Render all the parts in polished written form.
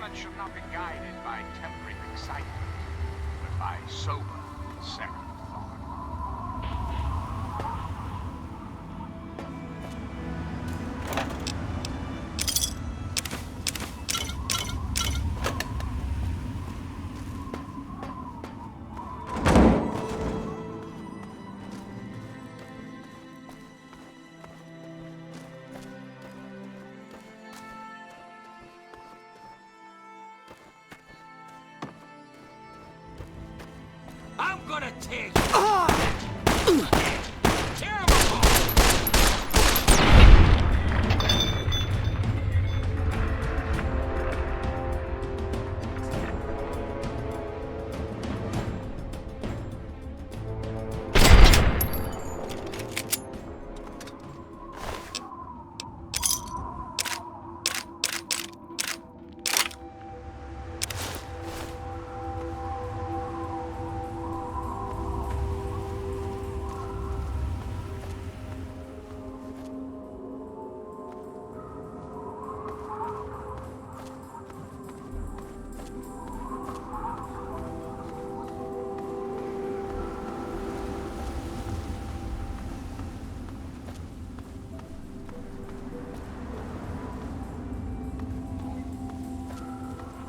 Judgment should not be guided by tempering excitement, but by sober, second thought. I'm gonna take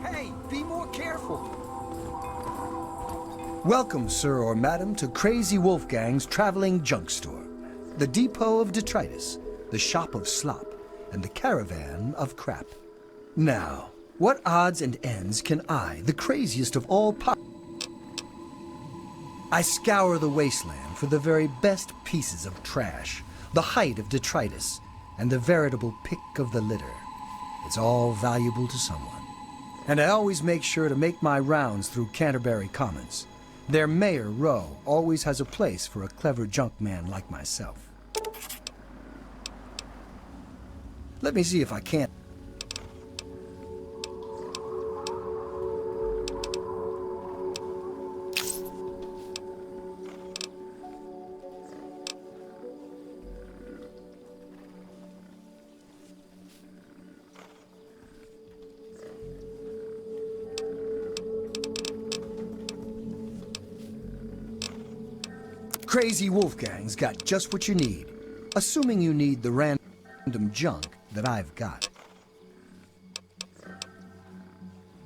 Hey, be more careful. Welcome, sir or madam, to Crazy Wolfgang's traveling junk store. The depot of detritus, the shop of slop, and the caravan of crap. Now, what odds and ends can I, the craziest of all I scour the wasteland for the very best pieces of trash, the height of detritus, and the veritable pick of the litter. It's all valuable to someone. And I always make sure to make my rounds through Canterbury Commons. Their Mayor, Rowe, always has a place for a clever junk man like myself. Let me see if I can't. Crazy Wolfgang's got just what you need, assuming you need the random junk that I've got.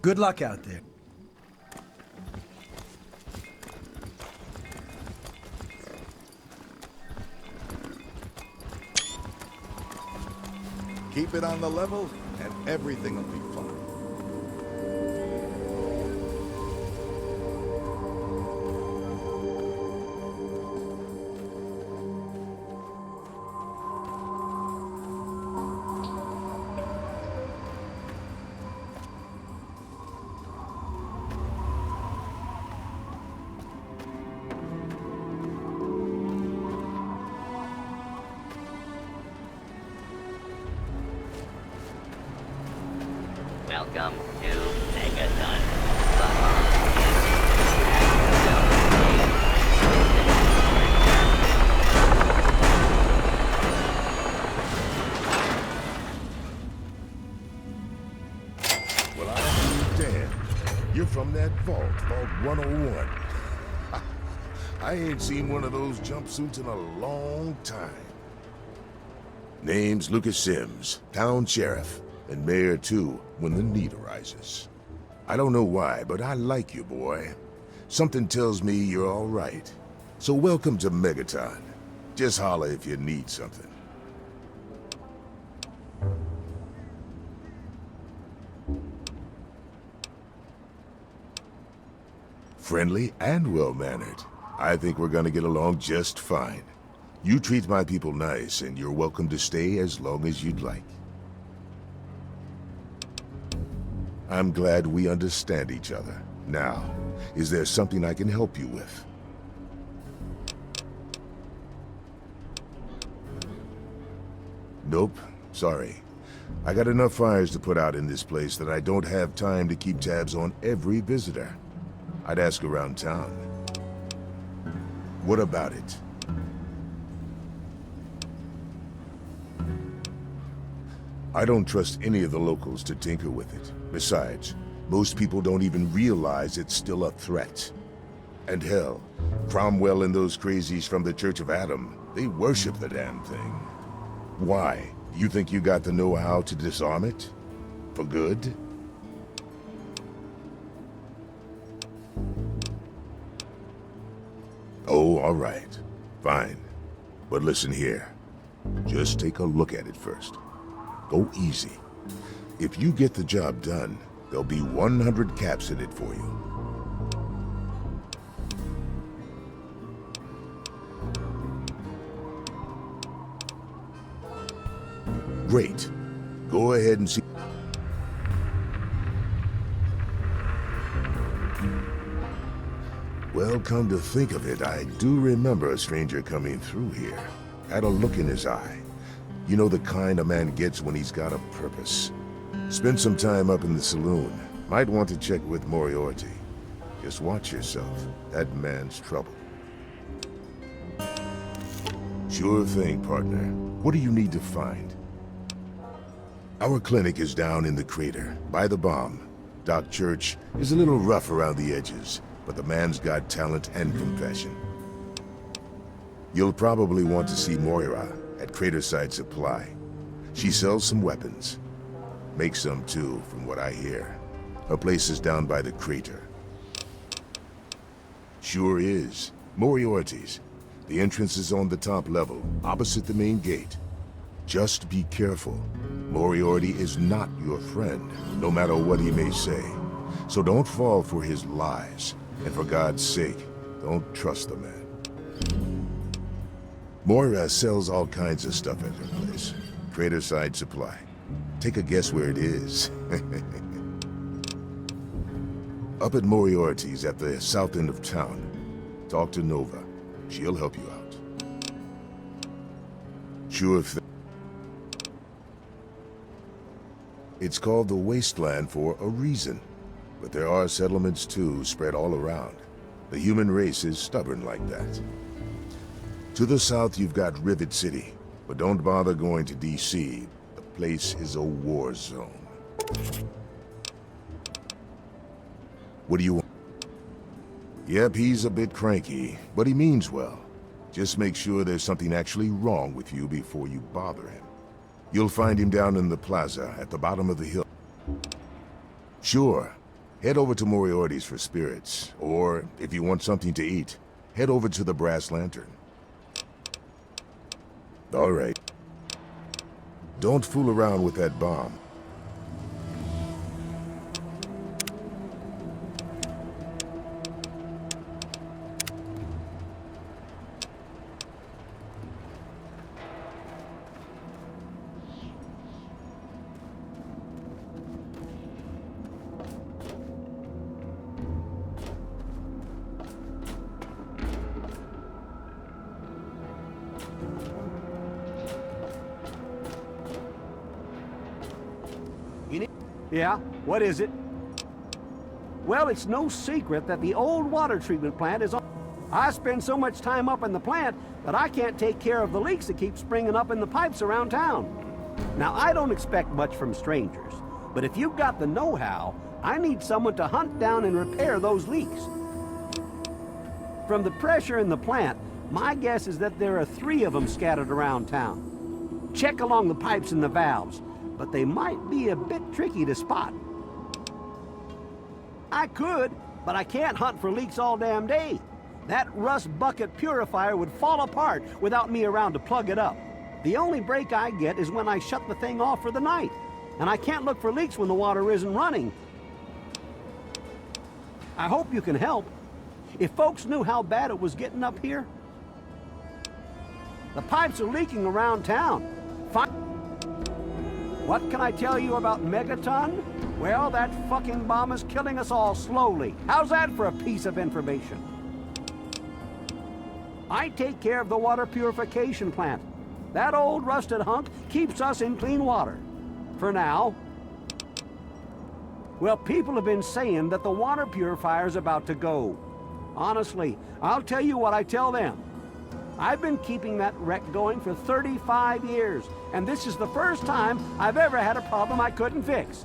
Good luck out there. Keep it on the level, and everything will be fine. Welcome to Megatonna. Well, I'm damned. You're from that vault, Vault 101. I ain't seen one of those jumpsuits in a long time. Name's Lucas Sims, town sheriff, and mayor too, when the need arises. I don't know why, but I like you, boy. Something tells me you're all right. So welcome to Megaton. Just holler if you need something. Friendly and well-mannered. I think we're gonna get along just fine. You treat my people nice, and you're welcome to stay as long as you'd like. I'm glad we understand each other. Now, is there something I can help you with? Nope, sorry. I got enough fires to put out in this place that I don't have time to keep tabs on every visitor. I'd ask around town. What about it? I don't trust any of the locals to tinker with it. Besides, most people don't even realize it's still a threat. And hell, Cromwell and those crazies from the Church of Adam, they worship the damn thing. Why? You think you got the know-how to disarm it? For good? Oh, all right. Fine. But listen here. Just take a look at it first. Go easy. If you get the job done, there'll be 100 caps in it for you. Great. Go ahead and see. Well, come to think of it, I do remember a stranger coming through here. Had a look in his eye. You know the kind a man gets when he's got a purpose. Spend some time up in the saloon. Might want to check with Moriarty. Just watch yourself. That man's trouble. Sure thing, partner. What do you need to find? Our clinic is down in the crater, by the bomb. Doc Church is a little rough around the edges, but the man's got talent and compassion. You'll probably want to see Moira at Craterside Supply. She sells some weapons. Makes some too, from what I hear. Her place is down by the crater. Sure is. Moriarty's. The entrance is on the top level, opposite the main gate. Just be careful. Moriarty is not your friend, no matter what he may say. So don't fall for his lies. And for God's sake, don't trust the man. Moira sells all kinds of stuff at her place. Craterside Supply. Take a guess where it is. Up at Moriarty's at the south end of town. Talk to Nova. She'll help you out. Sure thing. It's called the Wasteland for a reason. But there are settlements too, spread all around. The human race is stubborn like that. To the south you've got Rivet City, but don't bother going to DC. The place is a war zone. What do you want? Yep, he's a bit cranky, but he means well. Just make sure there's something actually wrong with you before you bother him. You'll find him down in the plaza at the bottom of the hill. Sure. Head over to Moriarty's for spirits, or if you want something to eat, head over to the Brass Lantern. All right. Don't fool around with that bomb. Yeah, what is it? Well, it's no secret that the old water treatment plant is on. I spend so much time up in the plant that I can't take care of the leaks that keep springing up in the pipes around town. Now, I don't expect much from strangers, but if you've got the know-how, I need someone to hunt down and repair those leaks. From the pressure in the plant, my guess is that there are 3 of them scattered around town. Check along the pipes and the valves, but they might be a bit tricky to spot. I could, but I can't hunt for leaks all damn day. That rust bucket purifier would fall apart without me around to plug it up. The only break I get is when I shut the thing off for the night, and I can't look for leaks when the water isn't running. I hope you can help. If folks knew how bad it was getting up here. The pipes are leaking around town. What can I tell you about Megaton? Well, that fucking bomb is killing us all slowly. How's that for a piece of information? I take care of the water purification plant. That old rusted hunk keeps us in clean water. For now. Well, people have been saying that the water purifier's about to go. Honestly, I'll tell you what I tell them. I've been keeping that wreck going for 35 years, and this is the first time I've ever had a problem I couldn't fix.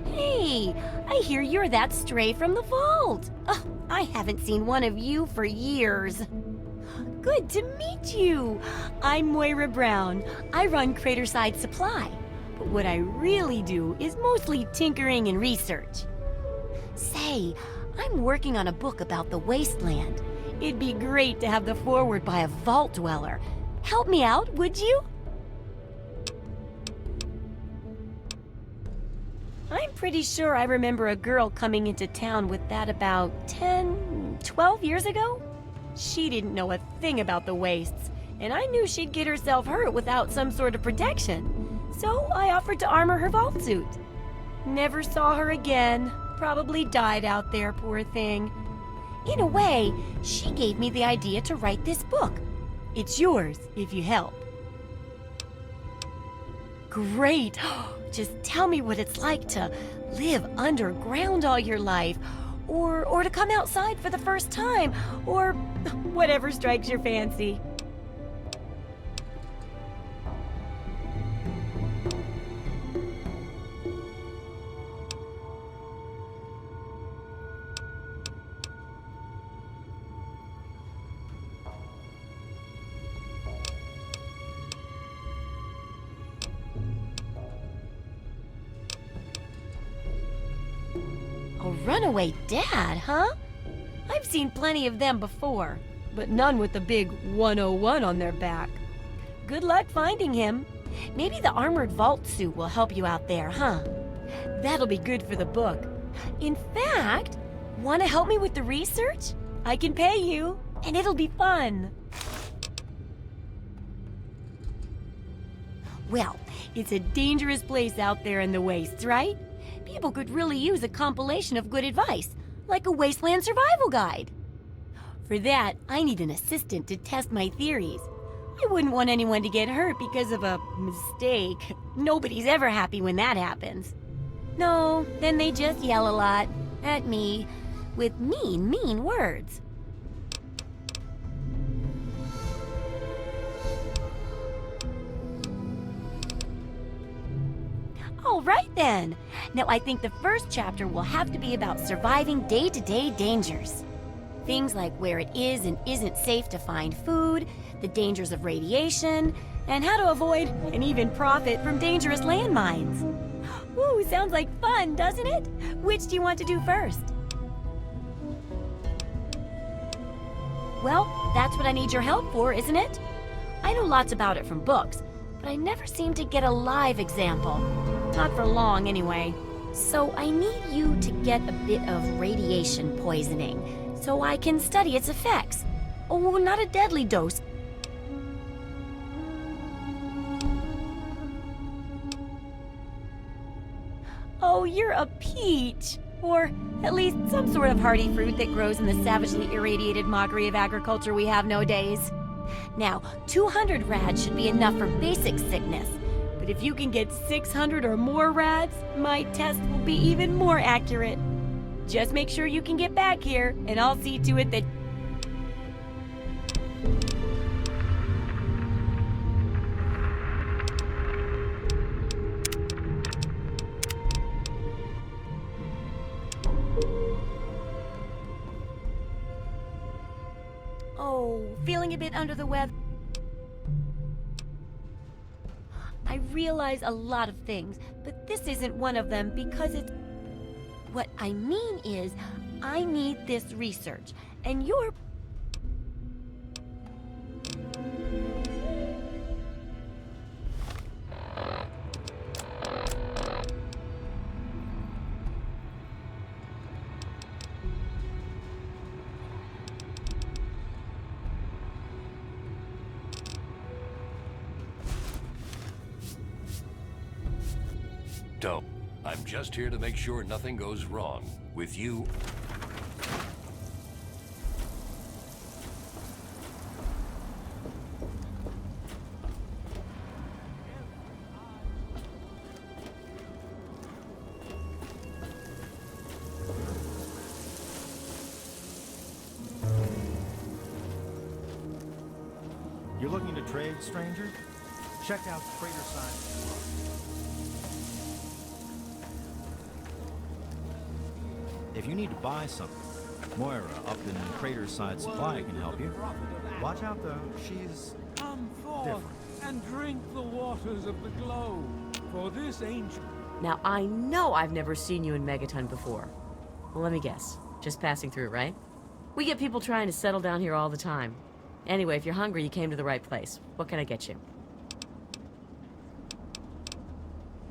Hey, I hear you're that stray from the vault. Oh, I haven't seen one of you for years. Good to meet you. I'm Moira Brown. I run Craterside Supply. But what I really do is mostly tinkering and research. Say, I'm working on a book about the wasteland. It'd be great to have the foreword by a vault dweller. Help me out, would you? I'm pretty sure I remember a girl coming into town with that about 10, 12 years ago. She didn't know a thing about the wastes, and I knew she'd get herself hurt without some sort of protection. So I offered to armor her vault suit. Never saw her again. Probably died out there, poor thing. In a way, she gave me the idea to write this book. It's yours if you help. Great! Just tell me what it's like to live underground all your life, or to come outside for the first time, or whatever strikes your fancy. A runaway dad, huh? I've seen plenty of them before, but none with the big 101 on their back. Good luck finding him. Maybe the armored vault suit will help you out there, huh? That'll be good for the book. In fact, want to help me with the research? I can pay you, and it'll be fun. Well, it's a dangerous place out there in the wastes, right? People could really use a compilation of good advice, like a wasteland survival guide. For that, I need an assistant to test my theories. I wouldn't want anyone to get hurt because of a mistake. Nobody's ever happy when that happens. No, then they just yell a lot at me with mean words. All right then. Now I think the first chapter will have to be about surviving day-to-day dangers. Things like where it is and isn't safe to find food, the dangers of radiation, and how to avoid and even profit from dangerous landmines. Ooh, sounds like fun, doesn't it? Which do you want to do first? Well, that's what I need your help for, isn't it? I know lots about it from books, but I never seem to get a live example. Not for long, anyway. So I need you to get a bit of radiation poisoning, so I can study its effects. Oh, not a deadly dose. Oh, you're a peach! Or at least some sort of hardy fruit that grows in the savagely irradiated mockery of agriculture we have nowadays. Now, 200 rads should be enough for basic sickness. But if you can get 600 or more rads, my test will be even more accurate. Just make sure you can get back here, and I'll see to it that... Oh, feeling a bit under the weather? I realize a lot of things, but this isn't one of them because it's... What I mean is, I need this research, and you're... Don't. I'm just here to make sure nothing goes wrong with you. You're looking to trade, stranger? Check out Crater Side. If you need to buy something, Moira up in Crater Side Supply can help you. Watch out though, she's Come forth different. and drink the waters of the globe, for this ancient... Now, I know I've never seen you in Megaton before. Well, let me guess. Just passing through, right? We get people trying to settle down here all the time. Anyway, if you're hungry, you came to the right place. What can I get you?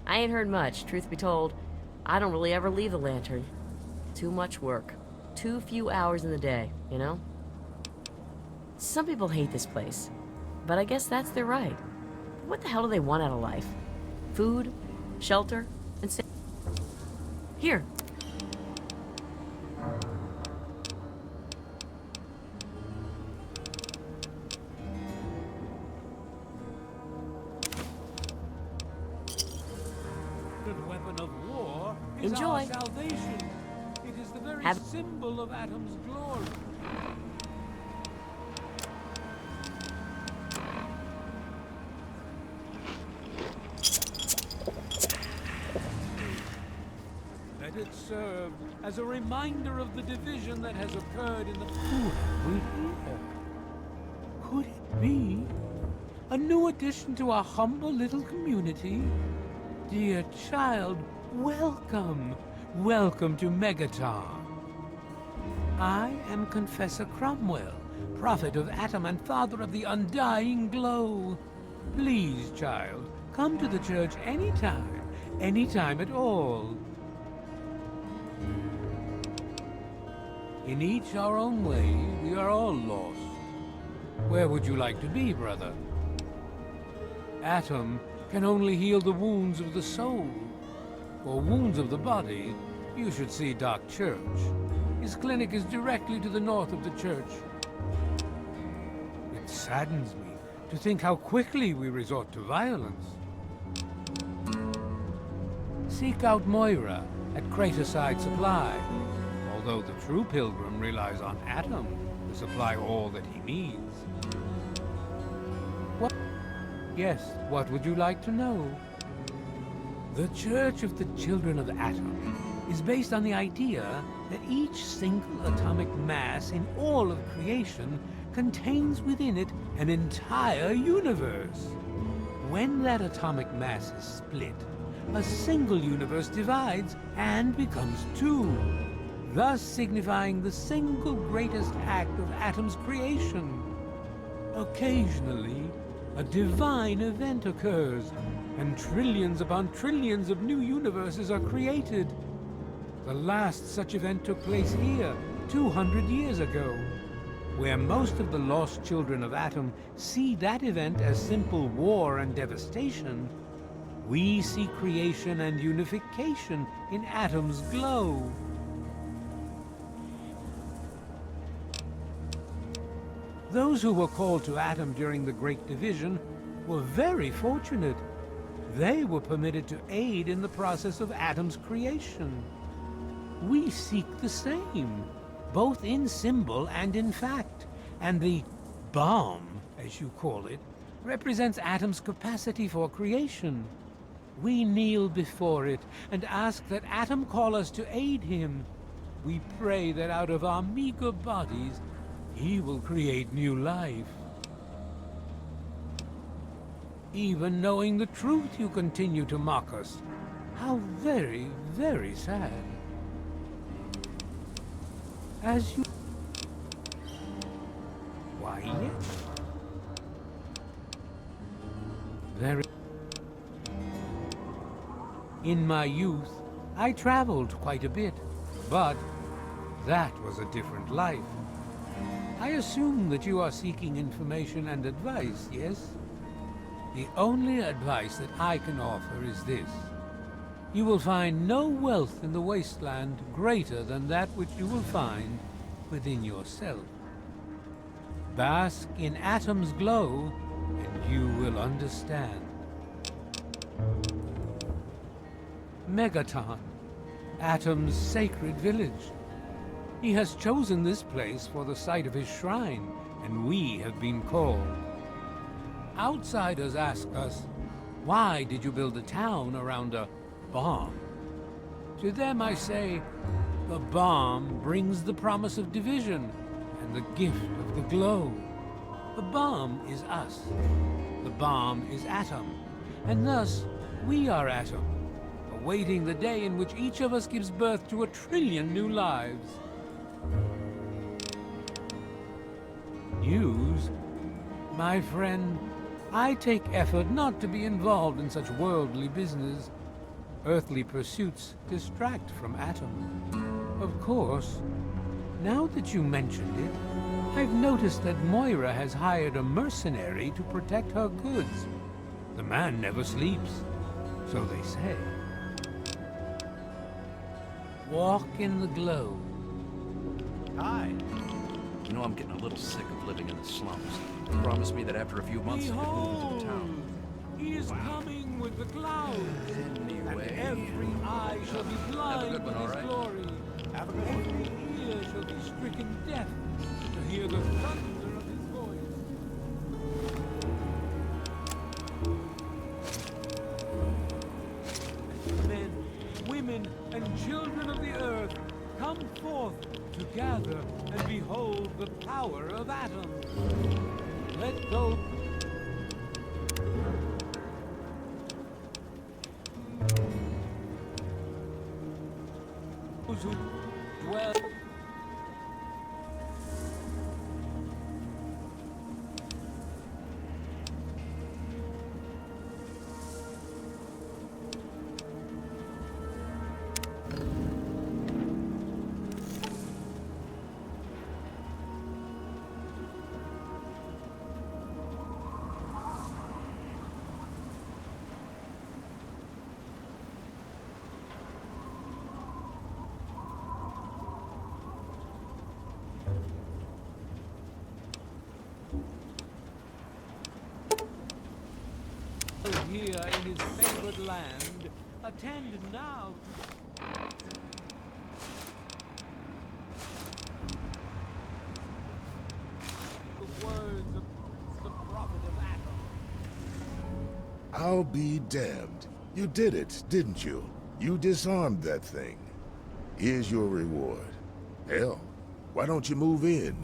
I ain't heard much. Truth be told, I don't really ever leave the lantern. Too much work. Too few hours in the day, you know? Some people hate this place, but I guess that's their right. What the hell do they want out of life? Food, shelter, and here. The weapon of war is Enjoy. our salvation. It is the very symbol of Atom's glory. Let it serve as a reminder of the division that has occurred in the... Who have we here? Could it be a new addition to our humble little community? Dear child, welcome. Welcome to Megaton. I am Confessor Cromwell, prophet of Atom and father of the undying glow. Please, child, come to the church anytime at all. In each our own way, we are all lost. Where would you like to be, brother? Atom can only heal the wounds of the soul. For wounds of the body, you should see Doc Church. His clinic is directly to the north of the church. It saddens me to think how quickly we resort to violence. Seek out Moira at Craterside Supply, although the true pilgrim relies on Atom to supply all that he needs. What? Yes, what would you like to know? The Church of the Children of Atom is based on the idea that each single atomic mass in all of creation contains within it an entire universe. When that atomic mass is split, a single universe divides and becomes two, thus signifying the single greatest act of Atom's creation. Occasionally, a divine event occurs, and trillions upon trillions of new universes are created. The last such event took place here, 200 years ago, where most of the lost children of Atom see that event as simple war and devastation. We see creation and unification in Atom's glow. Those who were called to Atom during the Great Division were very fortunate. They were permitted to aid in the process of Atom's creation. We seek the same, both in symbol and in fact, and the bomb, as you call it, represents Atom's capacity for creation. We kneel before it and ask that Atom call us to aid him. We pray that out of our meager bodies, he will create new life. Even knowing the truth, you continue to mock us. How very, very sad. As you... Why, yes. Very... In my youth, I traveled quite a bit, but that was a different life. I assume that you are seeking information and advice, yes? The only advice that I can offer is this. You will find no wealth in the wasteland greater than that which you will find within yourself. Bask in Atom's glow, and you will understand. Megaton, Atom's sacred village. He has chosen this place for the site of his shrine, and we have been called. Outsiders ask us, why did you build a town around a bomb? To them I say, the bomb brings the promise of division and the gift of the glow. The bomb is us. The bomb is Atom, and thus we are Atom, awaiting the day in which each of us gives birth to 1 trillion new lives. News? My friend, I take effort not to be involved in such worldly business. Earthly pursuits distract from Atom. Of course, now that you mentioned it, I've noticed that Moira has hired a mercenary to protect her goods. The man never sleeps, so they say. Walk in the glow. Hi. You know, I'm getting a little sick of living in the slums. They promised me that after a few months I could move into the town. He is coming with the clouds, Anyway, and every eye shall be blind good one, with his all right? glory. Every ear shall be stricken deaf to hear the thunder of his voice. Men, women, and children of the earth, come forth to gather and behold the power of Atom. Let go. Those who dwell. Here in his favored land, attend now. The words of the prophet of Atom. I'll be damned. You did it, didn't you? You disarmed that thing. Here's your reward. Hell, why don't you move in?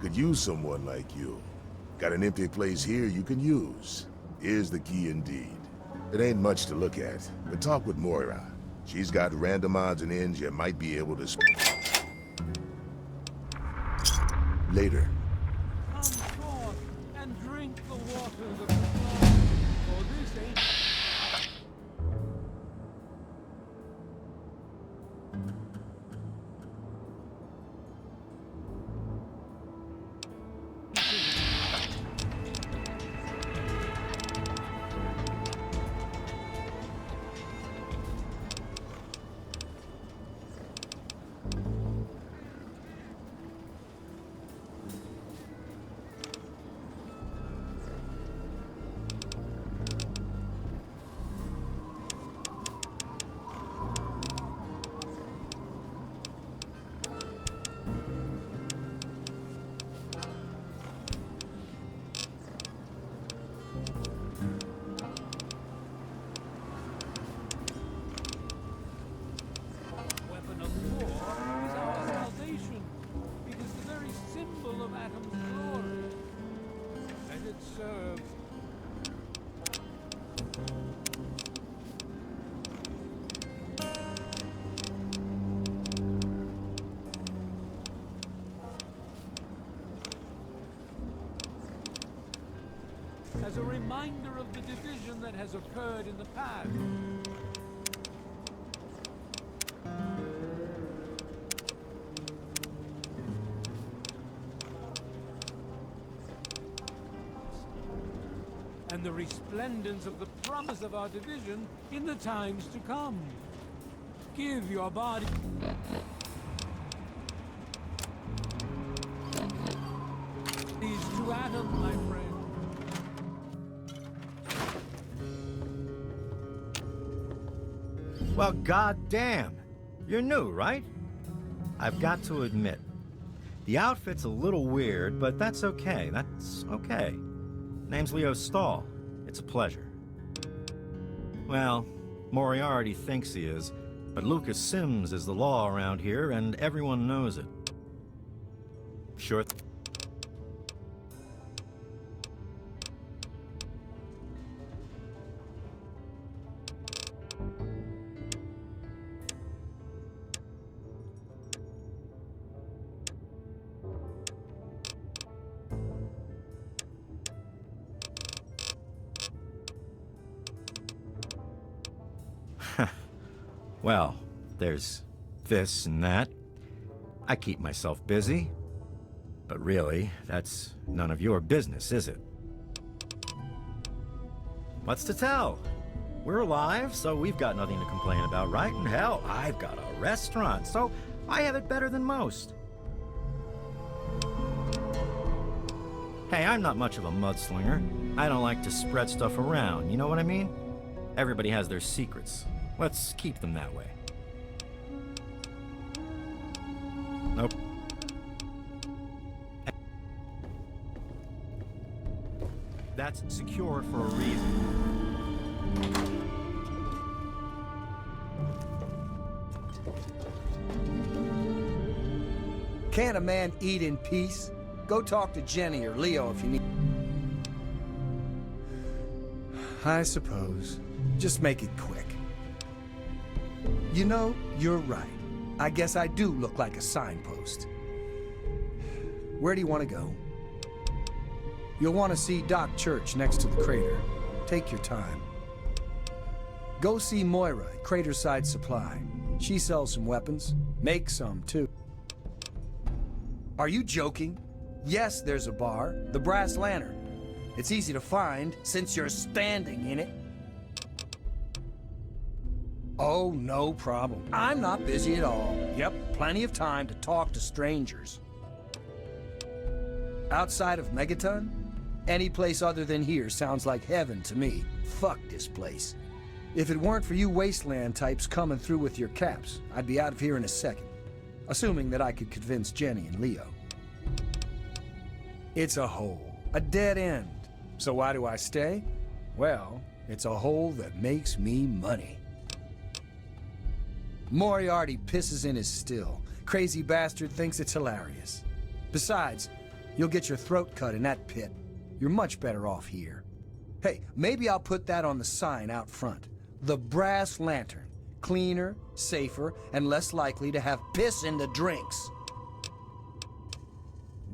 Could use someone like you. Got an empty place here you can use. Here's the key indeed. It ain't much to look at, but talk with Moira. She's got random odds and ends you might be able to later. Come forth and drink the waters of the flood, for this ain't... occurred in the past. And the resplendence of the promise of our division in the times to come. Give your body... these two atoms, my friend. Well, goddamn. You're new, right? I've got to admit, the outfit's a little weird, but that's okay. That's okay. Name's Leo Stahl. It's a pleasure. Well, Moriarty thinks he is, but Lucas Sims is the law around here, and everyone knows it. Sure. Well, there's this and that. I keep myself busy. But really, that's none of your business, is it? What's to tell? We're alive, so we've got nothing to complain about, right? And hell, I've got a restaurant, so I have it better than most. Hey, I'm not much of a mudslinger. I don't like to spread stuff around, you know what I mean? Everybody has their secrets. Let's keep them that way. Nope. That's secure for a reason. Can't a man eat in peace? Go talk to Jenny or Leo if you need... I suppose. Just make it quick. You know, you're right. I guess I do look like a signpost. Where do you want to go? You'll want to see Doc Church next to the crater. Take your time. Go see Moira at Craterside Supply. She sells some weapons. Makes some, too. Are you joking? Yes, there's a bar, the Brass Lantern. It's easy to find, since you're standing in it. Oh, no problem. I'm not busy at all. Yep, plenty of time to talk to strangers. Outside of Megaton? Any place other than here sounds like heaven to me. Fuck this place. If it weren't for you wasteland types coming through with your caps, I'd be out of here in a second. Assuming that I could convince Jenny and Leo. It's a hole. A dead end. So why do I stay? Well, it's a hole that makes me money. Moriarty pisses in his still. Crazy bastard thinks it's hilarious. Besides, you'll get your throat cut in that pit. You're much better off here. Hey, maybe I'll put that on the sign out front. The Brass Lantern. Cleaner, safer, and less likely to have piss in the drinks.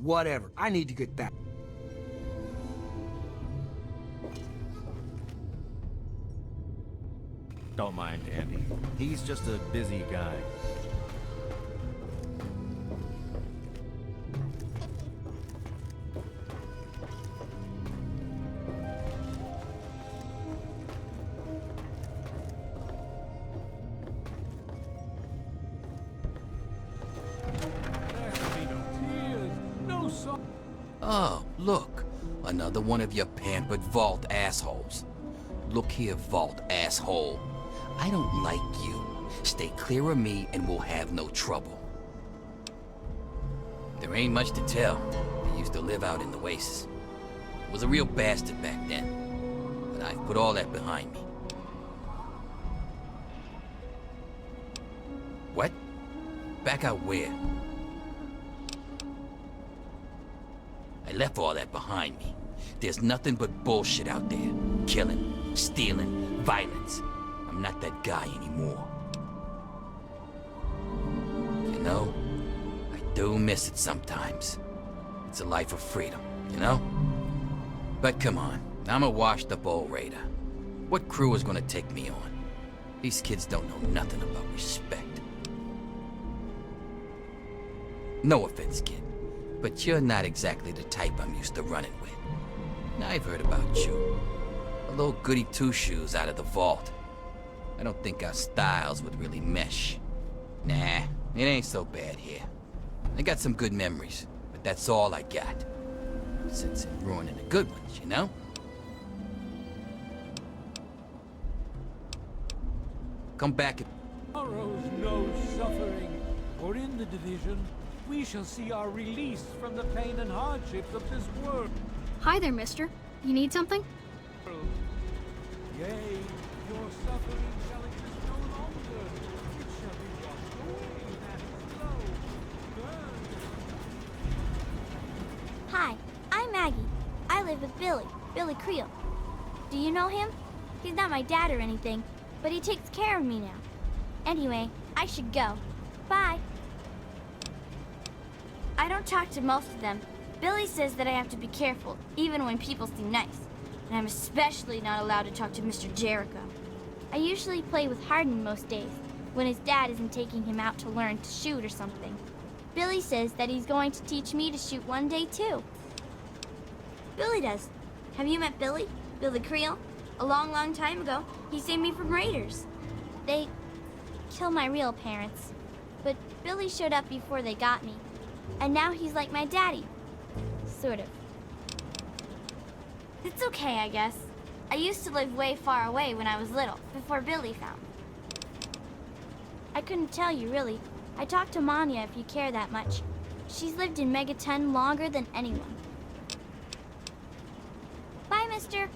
Whatever. I need to get back. Don't mind Andy. He's just a busy guy. Oh, look. Another one of your pampered vault assholes. Look here, vault asshole. I don't like you. Stay clear of me and we'll have no trouble. There ain't much to tell. I used to live out in the wastes. Was a real bastard back then. But I've put all that behind me. What? Back out where? I left all that behind me. There's nothing but bullshit out there. Killing, stealing, violence. I'm not that guy anymore. You know, I do miss it sometimes. It's a life of freedom, you know? But come on, I'm a washed-up old raider. What crew is gonna take me on? These kids don't know nothing about respect. No offense, kid, but you're not exactly the type I'm used to running with. Now, I've heard about you. A little goody two-shoes out of the vault. I don't think our styles would really mesh. Nah, it ain't so bad here. I got some good memories, but that's all I got. Since in ruining the good ones, you know? Come back and... Tomorrow's no suffering, for in the division, we shall see our release from the pain and hardships of this world. Hi there, mister. You need something? Yea, your suffering shall exist no longer. It shall be washed away in that flow. Burn. Hi, I'm Maggie. I live with Billy Creel. Do you know him? He's not my dad or anything, but he takes care of me now. Anyway, I should go. Bye. I don't talk to most of them. Billy says that I have to be careful, even when people seem nice. And I'm especially not allowed to talk to Mr. Jericho. I usually play with Hardin most days, when his dad isn't taking him out to learn to shoot or something. Billy says that he's going to teach me to shoot one day too. Billy does. Have you met Billy? Billy Creel? A long time ago, he saved me from raiders. They killed my real parents, but Billy showed up before they got me. And now he's like my daddy. Sort of. It's okay, I guess. I used to live way far away when I was little, before Billy found me. I couldn't tell you, really. I talked to Mania if you care that much. She's lived in Megaton longer than anyone. Bye, mister.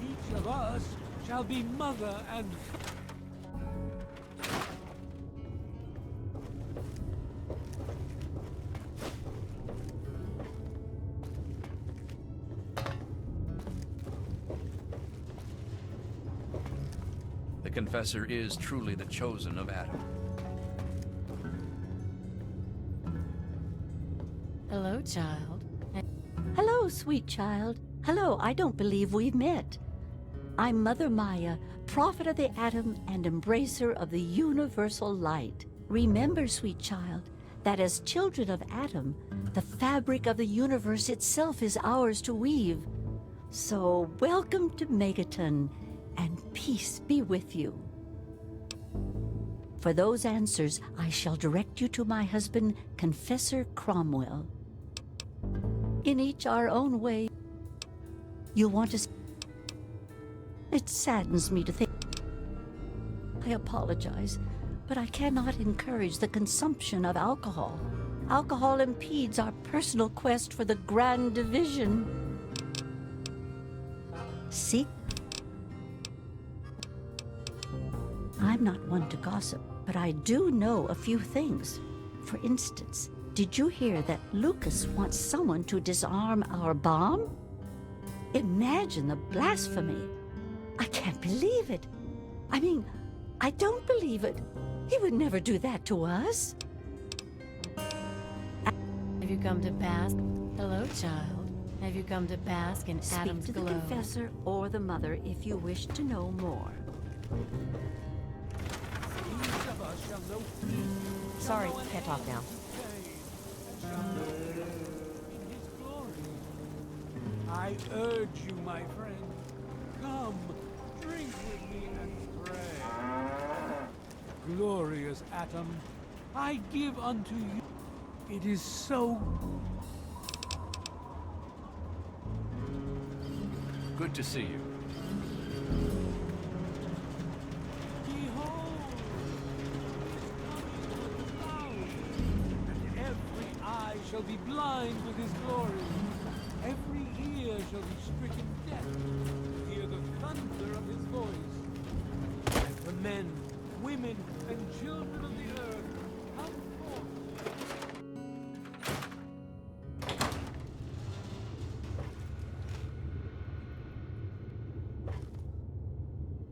Each of us shall be mother and... The Confessor is truly the chosen of Adam. Hello, child. Hello, sweet child. Hello, I don't believe we've met. I'm Mother Maya, prophet of the atom and embracer of the universal light. Remember, sweet child, that as children of Adam, the fabric of the universe itself is ours to weave. So welcome to Megaton, and peace be with you. For those answers, I shall direct you to my husband, Confessor Cromwell. In each our own way, you'll want to... It saddens me to think... I apologize, but I cannot encourage the consumption of alcohol. Alcohol impedes our personal quest for the grand division. See? I'm not one to gossip, but I do know a few things. For instance, did you hear that Lucas wants someone to disarm our bomb? Imagine the blasphemy. I can't believe it. I mean, I don't believe it. He would never do that to us. Have you come to bask? Hello, child. Have you come to bask in Adam's Speak to glow? the confessor or the mother if you wish to know more. Sorry, can't talk now. I urge you, my friend, come, drink with me and pray. Glorious atom, I give unto you. It is so... Good to see you. Behold, and every eye shall be blind with his glory. Every ear shall be stricken deaf to hear the thunder of his voice. And the men, women, and children of the earth come forth.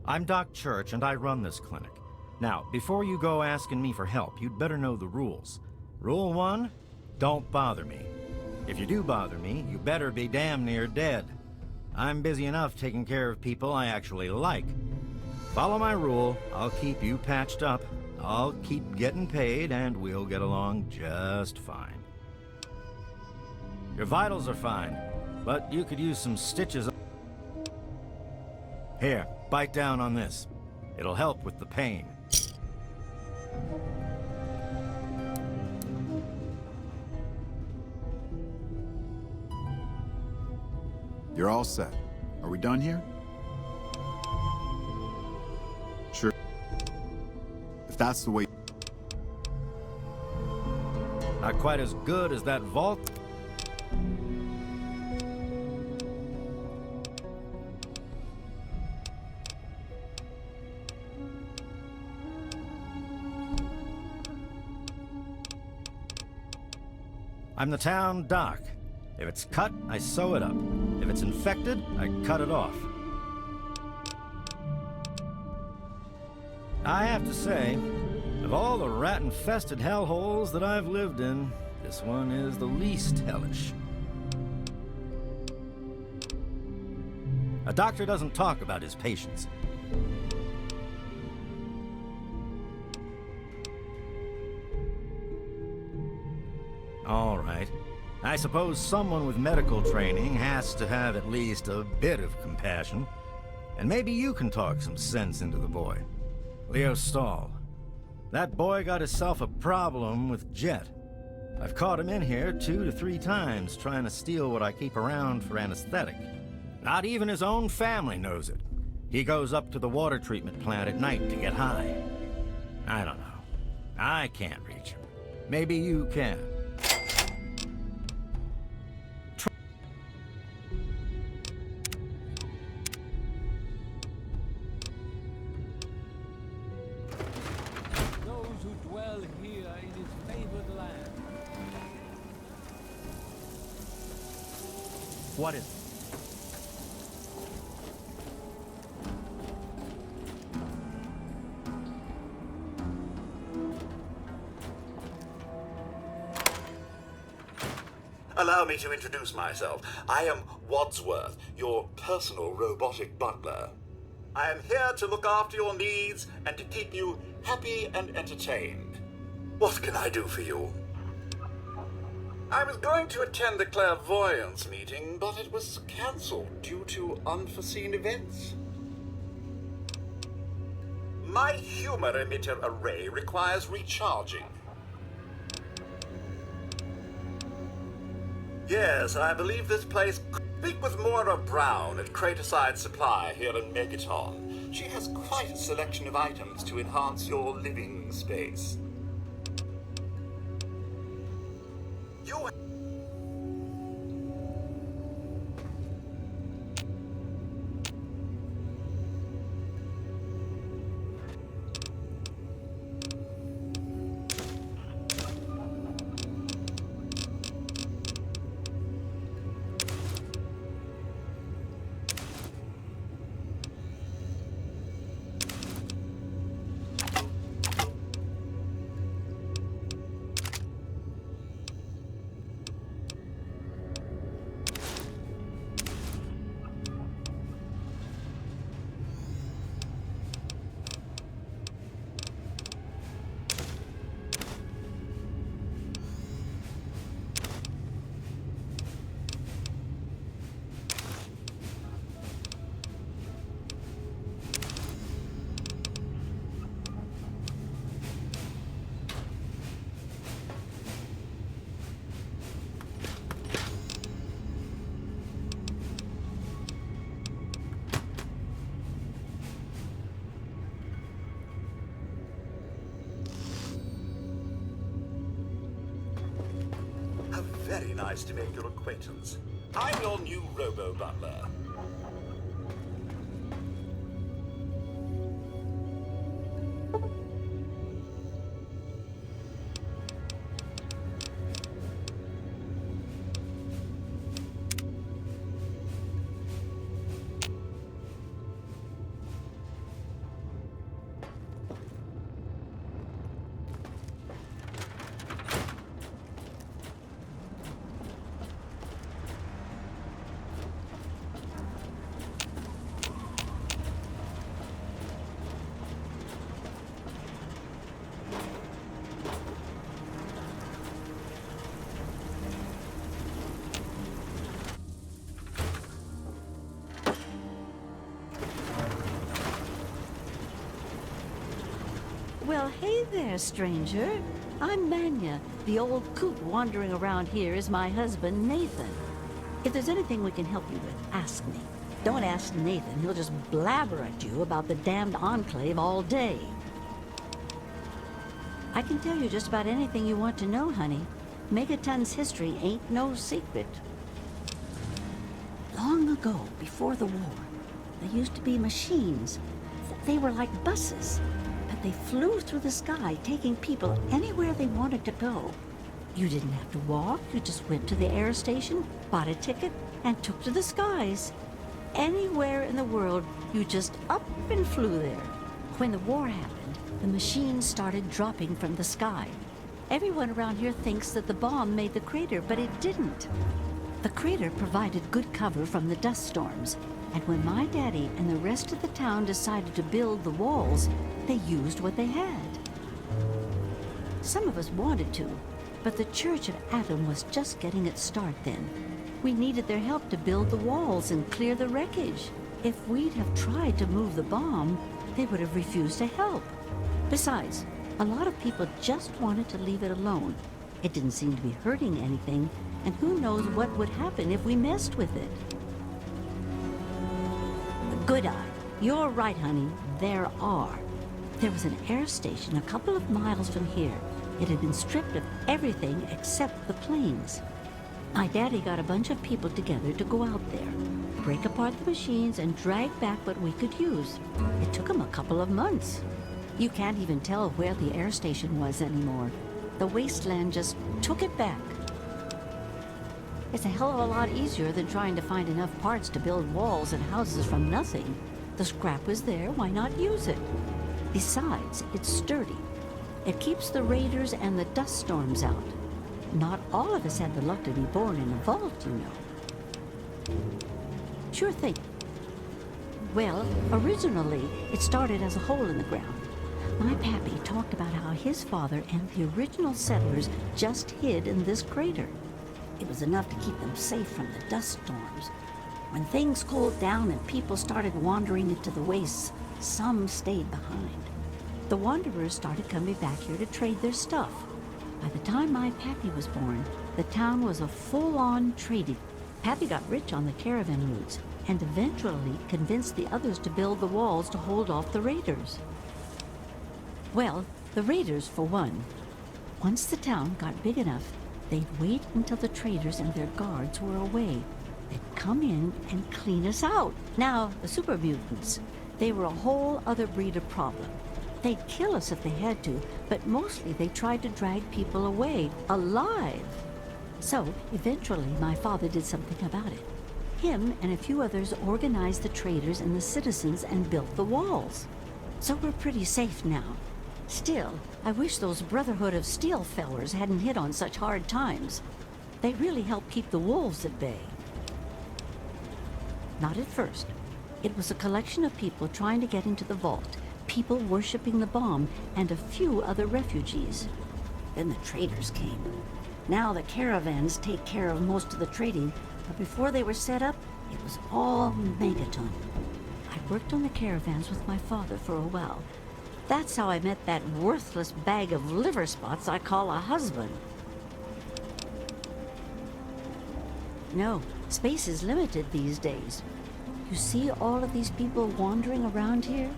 I'm Doc Church, and I run this clinic. Now, before you go asking me for help, you'd better know the rules. Rule 1, don't bother me. If you do bother me, you better be damn near dead. I'm busy enough taking care of people I actually like. Follow my rule, I'll keep you patched up, I'll keep getting paid, and we'll get along just fine. Your vitals are fine, but you could use some stitches. Here, bite down on this. It'll help with the pain. You're all set. Are we done here? Sure. If that's the way... Not quite as good as that vault. I'm the town doc. If it's cut, I sew it up. If it's infected, I cut it off. I have to say, of all the rat-infested hellholes that I've lived in, this one is the least hellish. A doctor doesn't talk about his patients. All right. I suppose someone with medical training has to have at least a bit of compassion. And maybe you can talk some sense into the boy. Leo Stahl. That boy got himself a problem with Jet. I've caught him in here 2 to 3 times trying to steal what I keep around for anesthetic. Not even his own family knows it. He goes up to the water treatment plant at night to get high. I don't know. I can't reach him. Maybe you can. What is it? Allow me to introduce myself. I am Wadsworth, your personal robotic butler. I am here to look after your needs and to keep you happy and entertained. What can I do for you? I was going to attend the clairvoyance meeting, but it was cancelled due to unforeseen events. My humor emitter array requires recharging. Yes, I believe this place... Speak with Moira Brown at Craterside Supply here in Megaton. She has quite a selection of items to enhance your living space. You... Very nice to make your acquaintance. I'm your new robo-butler. there, stranger. I'm Mania. The old coot wandering around here is my husband, Nathan. If there's anything we can help you with, ask me. Don't ask Nathan. He'll just blabber at you about the damned Enclave all day. I can tell you just about anything you want to know, honey. Megaton's history ain't no secret. Long ago, before the war, there used to be machines. They were like buses, but they flew through the sky, taking people anywhere they wanted to go. You didn't have to walk, you just went to the air station, bought a ticket, and took to the skies. Anywhere in the world, you just up and flew there. When the war happened, the machines started dropping from the sky. Everyone around here thinks that the bomb made the crater, but it didn't. The crater provided good cover from the dust storms, and when my daddy and the rest of the town decided to build the walls, they used what they had. Some of us wanted to, but the Church of Atom was just getting its start then. We needed their help to build the walls and clear the wreckage. If we'd have tried to move the bomb, they would have refused to help. Besides, a lot of people just wanted to leave it alone. It didn't seem to be hurting anything, and who knows what would happen if we messed with it. Good eye. You're right, honey. There are. There was an air station a couple of miles from here. It had been stripped of everything except the planes. My daddy got a bunch of people together to go out there, break apart the machines, and drag back what we could use. It took them a couple of months. You can't even tell where the air station was anymore. The wasteland just took it back. It's a hell of a lot easier than trying to find enough parts to build walls and houses from nothing. The scrap was there, why not use it? Besides, it's sturdy. It keeps the raiders and the dust storms out. Not all of us had the luck to be born in a vault, you know. Sure thing. Well, originally, it started as a hole in the ground. My pappy talked about how his father and the original settlers just hid in this crater. It was enough to keep them safe from the dust storms. When things cooled down and people started wandering into the wastes, some stayed behind. The wanderers started coming back here to trade their stuff. By the time my pappy was born, the town was a full-on trading. Pappy got rich on the caravan routes and eventually convinced the others to build the walls to hold off the raiders. Well, the raiders for one. Once the town got big enough, they'd wait until the traders and their guards were away. They'd come in and clean us out. Now, the super mutants, they were a whole other breed of problem. They'd kill us if they had to, but mostly they tried to drag people away, alive. So, eventually, my father did something about it. Him and a few others organized the traders and the citizens and built the walls. So we're pretty safe now. Still, I wish those Brotherhood of Steel fellers hadn't hit on such hard times. They really helped keep the wolves at bay. Not at first. It was a collection of people trying to get into the vault, people worshipping the bomb, and a few other refugees. Then the traders came. Now the caravans take care of most of the trading, but before they were set up, it was all Megaton. I worked on the caravans with my father for a while. That's how I met that worthless bag of liver spots I call a husband. No, space is limited these days. You see all of these people wandering around here?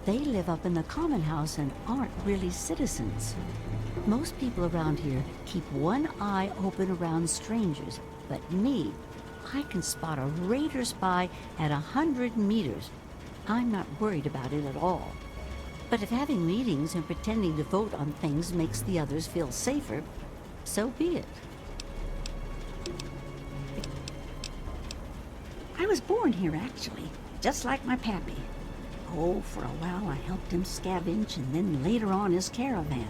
They live up in the common house and aren't really citizens. Most people around here keep one eye open around strangers, but me, I can spot a raider spy at 100 meters. I'm not worried about it at all. But if having meetings and pretending to vote on things makes the others feel safer, so be it. I was born here, actually, just like my pappy. Oh, for a while I helped him scavenge and then later on his caravan.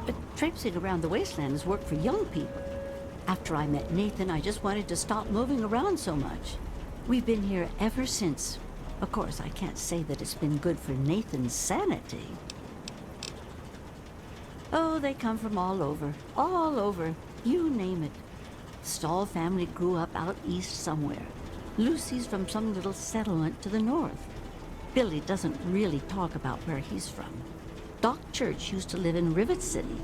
But traipsing around the wasteland is work for young people. After I met Nathan, I just wanted to stop moving around so much. We've been here ever since. Of course, I can't say that it's been good for Nathan's sanity. Oh, they come from all over, you name it. The Stahl family grew up out east somewhere. Lucy's from some little settlement to the north. Billy doesn't really talk about where he's from. Doc Church used to live in Rivet City.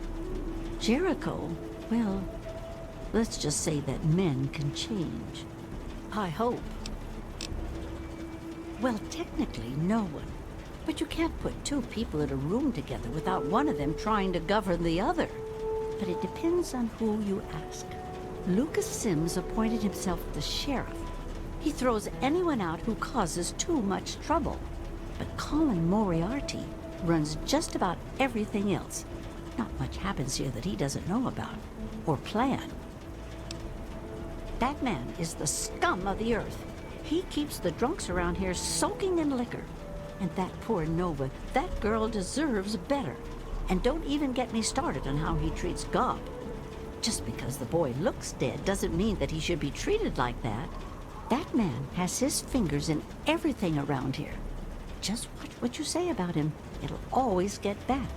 Jericho, well, let's just say that men can change. I hope. Well, technically, no one. But you can't put two people in a room together without one of them trying to govern the other. But it depends on who you ask. Lucas Sims appointed himself the sheriff. He throws anyone out who causes too much trouble. But Colin Moriarty runs just about everything else. Not much happens here that he doesn't know about or plan. That man is the scum of the earth. He keeps the drunks around here soaking in liquor. And that poor Nova, that girl deserves better. And don't even get me started on how he treats Gob. Just because the boy looks dead doesn't mean that he should be treated like that. That man has his fingers in everything around here. Just watch what you say about him. It'll always get back.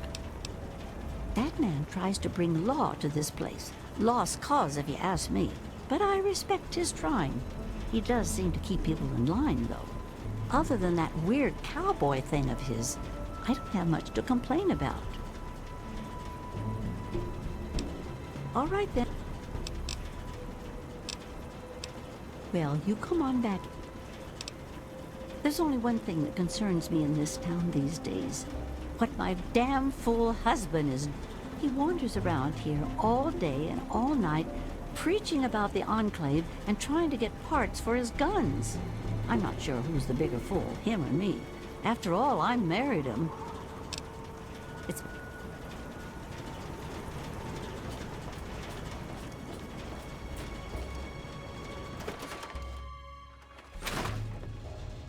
That man tries to bring law to this place. Lost cause, if you ask me. But I respect his trying. He does seem to keep people in line, though. Other than that weird cowboy thing of his, I don't have much to complain about. All right, then. Well, you come on back. There's only one thing that concerns me in this town these days. What my damn fool husband is. He wanders around here all day and all night, preaching about the Enclave and trying to get parts for his guns. I'm not sure who's the bigger fool, him or me. After all, I married him. It's...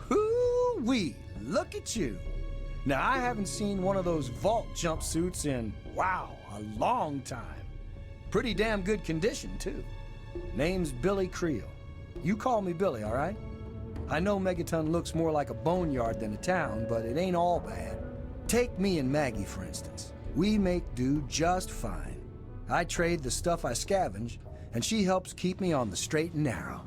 Hoo-wee! Look at you! Now, I haven't seen one of those vault jumpsuits in, wow, a long time. Pretty damn good condition, too. Name's Billy Creel. You call me Billy, all right? I know Megaton looks more like a boneyard than a town, but it ain't all bad. Take me and Maggie, for instance. We make do just fine. I trade the stuff I scavenge, and she helps keep me on the straight and narrow.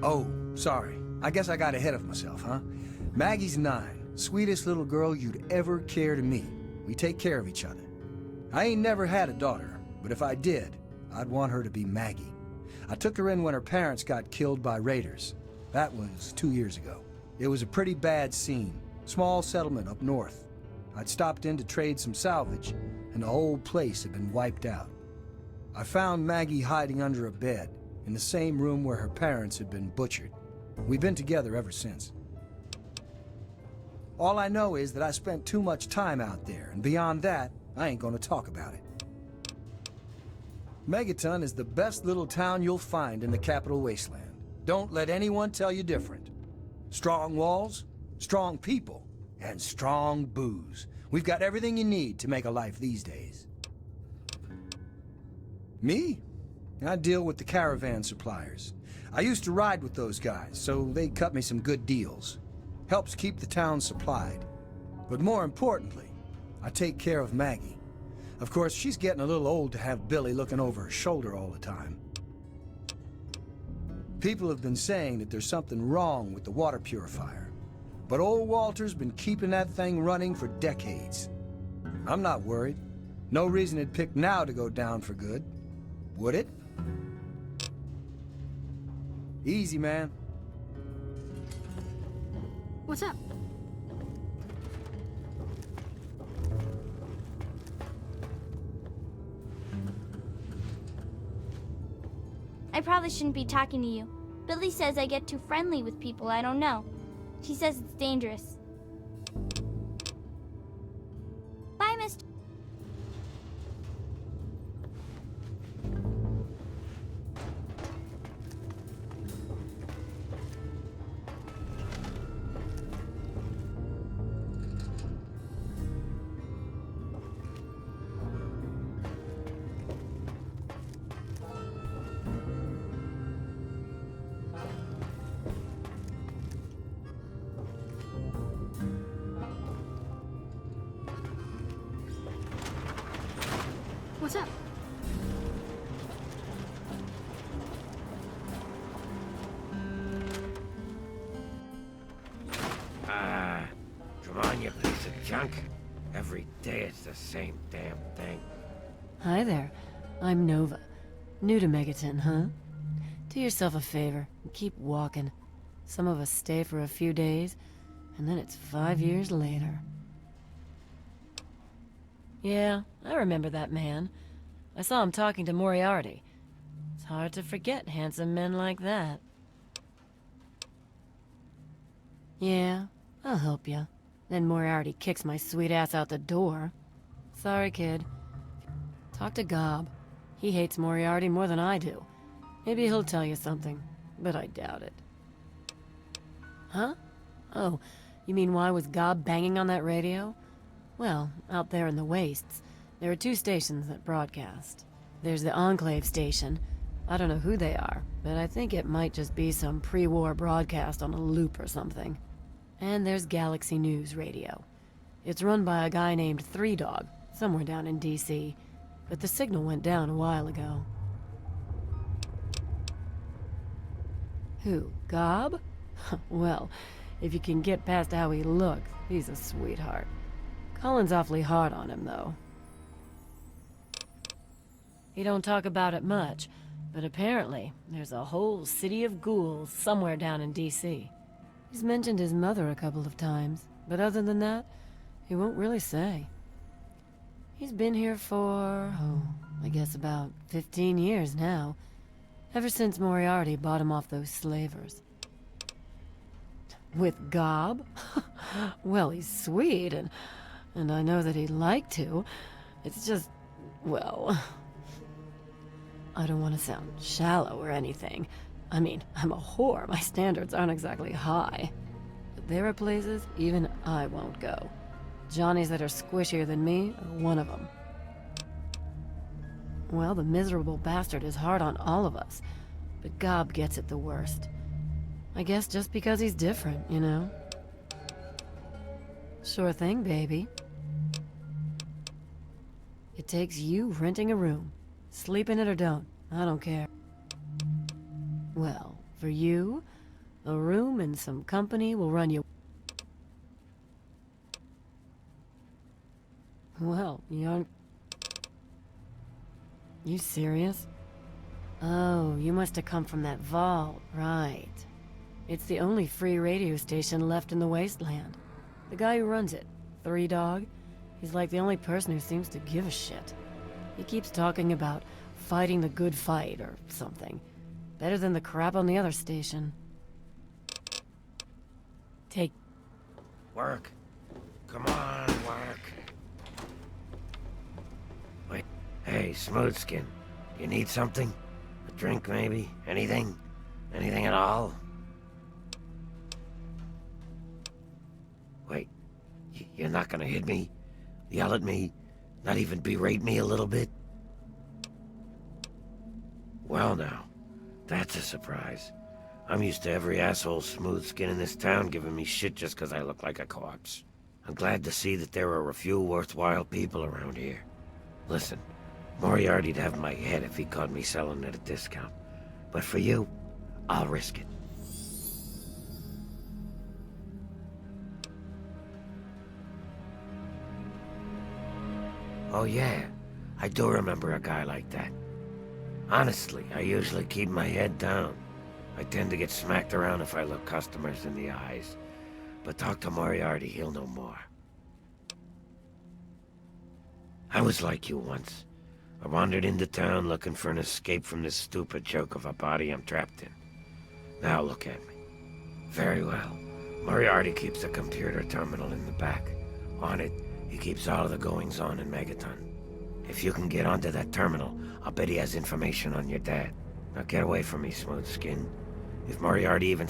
Oh, sorry. I guess I got ahead of myself, huh? Maggie's 9. Sweetest little girl you'd ever care to meet. We take care of each other. I ain't never had a daughter, but if I did, I'd want her to be Maggie. I took her in when her parents got killed by raiders. That was 2 years ago. It was a pretty bad scene. Small settlement up north. I'd stopped in to trade some salvage, and the whole place had been wiped out. I found Maggie hiding under a bed, in the same room where her parents had been butchered. We've been together ever since. All I know is that I spent too much time out there, and beyond that, I ain't gonna talk about it. Megaton is the best little town you'll find in the Capital Wasteland. Don't let anyone tell you different. Strong walls, strong people, and strong booze. We've got everything you need to make a life these days. Me? I deal with the caravan suppliers. I used to ride with those guys, so they cut me some good deals. Helps keep the town supplied. But more importantly, I take care of Maggie. Of course, she's getting a little old to have Billy looking over her shoulder all the time. People have been saying that there's something wrong with the water purifier. But old Walter's been keeping that thing running for decades. I'm not worried. No reason it'd pick now to go down for good. Would it? Easy, man. What's up? I probably shouldn't be talking to you. Billy says I get too friendly with people I don't know. She says it's dangerous. Bye, Mr. What's up? Come on, junk. Every day it's the same damn thing. Hi there. I'm Nova. New to Megaton, huh? Do yourself a favor and keep walking. Some of us stay for a few days, and then it's 5 years later. Yeah, I remember that man. I saw him talking to Moriarty. It's hard to forget handsome men like that. Yeah, I'll help you. Then Moriarty kicks my sweet ass out the door. Sorry, kid. Talk to Gob. He hates Moriarty more than I do. Maybe he'll tell you something, but I doubt it. Huh? Oh, you mean why was Gob banging on that radio? Well, out there in the wastes, there are 2 stations that broadcast. There's the Enclave station. I don't know who they are, but I think it might just be some pre-war broadcast on a loop or something. And there's Galaxy News Radio. It's run by a guy named Three Dog, somewhere down in DC, but the signal went down a while ago. Who, Gob? Well, if you can get past how he looks, he's a sweetheart. Colin's awfully hard on him, though. He don't talk about it much, but apparently there's a whole city of ghouls somewhere down in DC. He's mentioned his mother a couple of times, but other than that, he won't really say. He's been here for, I guess about 15 years now. Ever since Moriarty bought him off those slavers. With Gob? Well, he's sweet, and I know that he'd like to. It's just, well... I don't want to sound shallow or anything. I mean, I'm a whore. My standards aren't exactly high. But there are places even I won't go. Johnnies that are squishier than me are one of them. Well, the miserable bastard is hard on all of us, but Gob gets it the worst. I guess just because he's different, you know? Sure thing, baby. It takes you renting a room. Sleep in it or don't, I don't care. Well, for you, a room and some company will run you... Well, you aren't... You serious? Oh, you must have come from that vault, right. It's the only free radio station left in the wasteland. The guy who runs it, Three Dog, he's like the only person who seems to give a shit. He keeps talking about fighting the good fight or something. Better than the crap on the other station. Take... Work. Come on, work. Wait. Hey, Smoothskin. You need something? A drink, maybe? Anything? Anything at all? Wait. You're not gonna hit me? Yell at me? Not even berate me a little bit? Well now, that's a surprise. I'm used to every asshole smooth skin in this town giving me shit just 'cause I look like a corpse. I'm glad to see that there are a few worthwhile people around here. Listen, Moriarty'd have my head if he caught me selling at a discount. But for you, I'll risk it. Oh yeah, I do remember a guy like that. Honestly, I usually keep my head down. I tend to get smacked around if I look customers in the eyes. But talk to Moriarty, he'll know more. I was like you once. I wandered into town looking for an escape from this stupid joke of a body I'm trapped in. Now look at me. Very well. Moriarty keeps a computer terminal in the back. On it, he keeps all of the goings-on in Megaton. If you can get onto that terminal, I'll bet he has information on your dad. Now get away from me, Smooth Skin. If Moriarty even